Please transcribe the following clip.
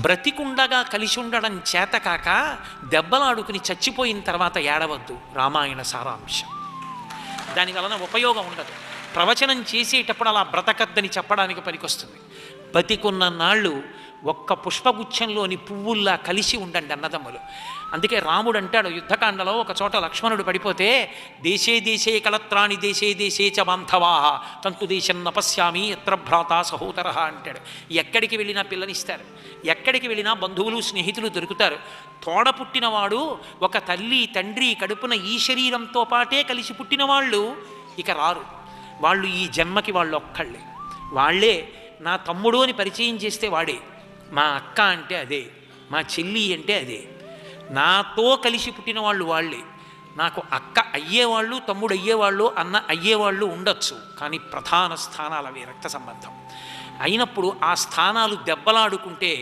బ్రతికుండగా కలిసి ఉండడం చేతకాక దెబ్బలాడుకుని చచ్చిపోయిన తర్వాత ఏడవద్దు రామాయణ సారాంశం. దానివలన ఉపయోగం ఉండదు. ప్రవచనం చేసేటప్పుడు అలా బ్రతకద్దని చెప్పడానికి పనికొస్తుంది. బతికున్న నాళ్ళు ఒక్క పుష్పగుచ్ఛంలోని పువ్వుల్లా కలిసి ఉండండి అన్నదమ్ములు. అందుకే రాముడు అంటాడు యుద్ధకాండలో, ఒక చోట లక్ష్మణుడు పడిపోతే దేశే దేశే కళత్రాణి దేశే దేశే చ బాంధవాహ తంతు దేశం నపశ్యామి ఎత్ర భ్రాత సహోదర అంటాడు. ఎక్కడికి వెళ్ళినా పిల్లనిస్తారు, ఎక్కడికి వెళ్ళినా బంధువులు స్నేహితులు దొరుకుతారు. తోడ పుట్టినవాడు ఒక తల్లి తండ్రి కడుపున ఈ శరీరంతో పాటే కలిసి పుట్టిన వాళ్ళు ఇక రారు. వాళ్ళు ఈ జన్మకి వాళ్ళు ఒక్కళ్ళే. వాళ్ళే నా తమ్ముడు అని పరిచయం చేస్తే వాడే, మా అక్క అంటే అదే, మా చెల్లి అంటే అదే. నాతో కలిసి పుట్టిన వాళ్ళు వాళ్ళే. నాకు అక్క అయ్యేవాళ్ళు, తమ్ముడు అయ్యేవాళ్ళు, అన్న అయ్యేవాళ్ళు ఉండొచ్చు, కానీ ప్రధాన స్థానాలు అవి రక్త సంబంధం అయినప్పుడు ఆ స్థానాలు దెబ్బలాడుకుంటే